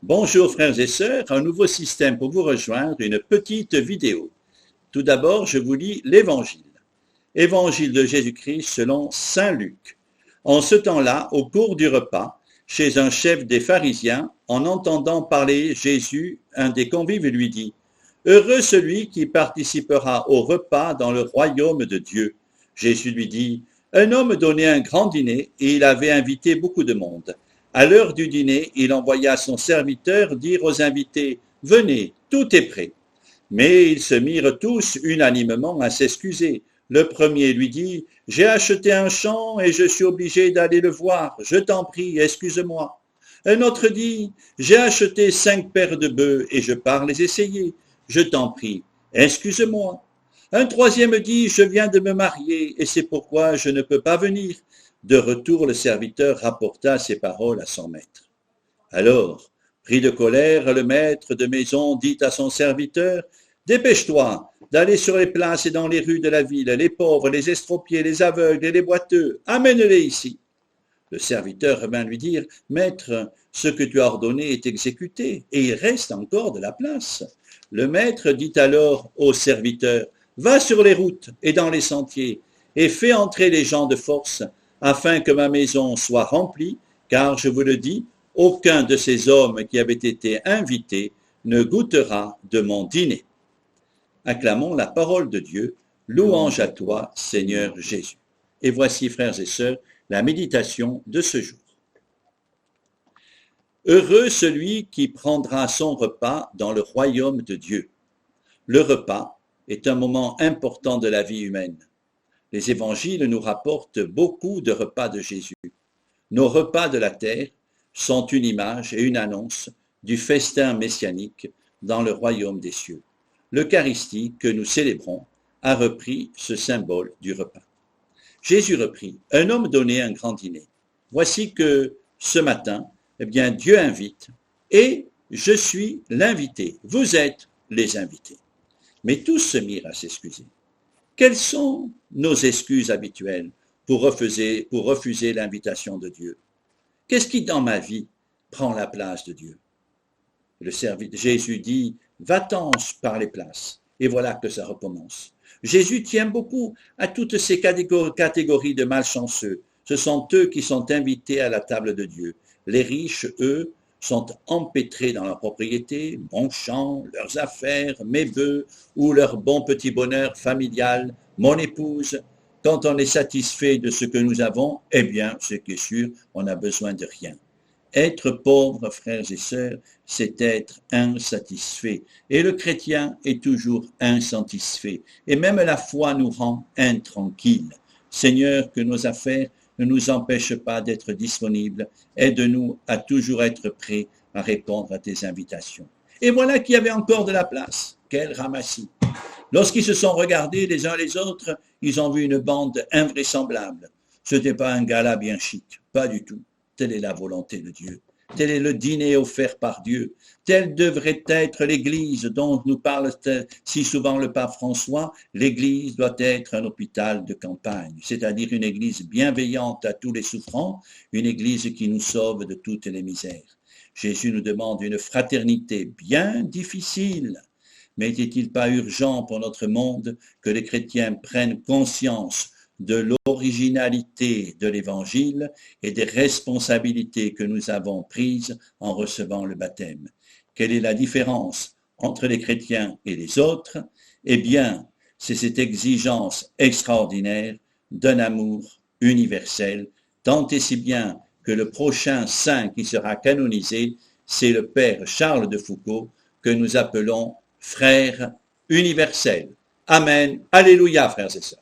Bonjour frères et sœurs, un nouveau système pour vous rejoindre, une petite vidéo. Tout d'abord, je vous lis l'Évangile. Évangile de Jésus-Christ selon saint Luc. En ce temps-là, au cours du repas, chez un chef des pharisiens, en entendant parler Jésus, un des convives lui dit « Heureux celui qui participera au repas dans le royaume de Dieu. » Jésus lui dit « Un homme donnait un grand dîner et il avait invité beaucoup de monde. À l'heure du dîner, il envoya son serviteur dire aux invités « Venez, tout est prêt. » Mais ils se mirent tous unanimement à s'excuser. Le premier lui dit « J'ai acheté un champ et je suis obligé d'aller le voir. Je t'en prie, excuse-moi. » Un autre dit « J'ai acheté 5 paires de bœufs et je pars les essayer. Je t'en prie, excuse-moi. » Un troisième dit « Je viens de me marier et c'est pourquoi je ne peux pas venir. » De retour, le serviteur rapporta ces paroles à son maître. Alors, pris de colère, le maître de maison dit à son serviteur « Dépêche-toi d'aller sur les places et dans les rues de la ville, les pauvres, les estropiés, les aveugles et les boiteux, amène-les ici. » Le serviteur revint lui dire « Maître, ce que tu as ordonné est exécuté, et il reste encore de la place. » Le maître dit alors au serviteur « Va sur les routes et dans les sentiers, et fais entrer les gens de force, afin que ma maison soit remplie, car je vous le dis, aucun de ces hommes qui avaient été invités ne goûtera de mon dîner. » Acclamons la parole de Dieu. Louange à toi, Seigneur Jésus. Et voici, frères et sœurs, la méditation de ce jour. Heureux celui qui prendra son repas dans le royaume de Dieu. Le repas est un moment important de la vie humaine. Les évangiles nous rapportent beaucoup de repas de Jésus. Nos repas de la terre sont une image et une annonce du festin messianique dans le royaume des cieux. L'Eucharistie que nous célébrons a repris ce symbole du repas. Jésus reprit, un homme donnait un grand dîner. Voici que ce matin, Dieu invite et je suis l'invité. Vous êtes les invités. Mais tous se mirent à s'excuser. Quelles sont nos excuses habituelles pour refuser l'invitation de Dieu? Qu'est-ce qui, dans ma vie, prend la place de Dieu? Jésus dit, va-t'en par les places. Et voilà que ça recommence. Jésus tient beaucoup à toutes ces catégories de malchanceux. Ce sont eux qui sont invités à la table de Dieu. Les riches, eux, sont empêtrés dans leur propriété, mon champ, leurs affaires, mes bœufs ou leur bon petit bonheur familial, mon épouse. Quand on est satisfait de ce que nous avons, eh bien, ce qui est sûr, on n'a besoin de rien. Être pauvre, frères et sœurs, c'est être insatisfait. Et le chrétien est toujours insatisfait. Et même la foi nous rend intranquilles. Seigneur, que nos affaires ne nous empêchent pas d'être disponibles. Aide-nous à toujours être prêts à répondre à tes invitations. Et voilà qu'il y avait encore de la place. Quel ramassis! Lorsqu'ils se sont regardés les uns les autres, ils ont vu une bande invraisemblable. Ce n'était pas un gala bien chic, pas du tout. Telle est la volonté de Dieu. Tel est le dîner offert par Dieu. Telle devrait être l'Église dont nous parle si souvent le pape François. L'Église doit être un hôpital de campagne, c'est-à-dire une Église bienveillante à tous les souffrants, une Église qui nous sauve de toutes les misères. Jésus nous demande une fraternité bien difficile. Mais n'est-il pas urgent pour notre monde que les chrétiens prennent conscience de l'originalité de l'Évangile et des responsabilités que nous avons prises en recevant le baptême? Quelle est la différence entre les chrétiens et les autres? Eh bien, c'est cette exigence extraordinaire d'un amour universel, tant et si bien que le prochain saint qui sera canonisé, c'est le Père Charles de Foucauld, que nous appelons frère universel. Amen. Alléluia, frères et sœurs.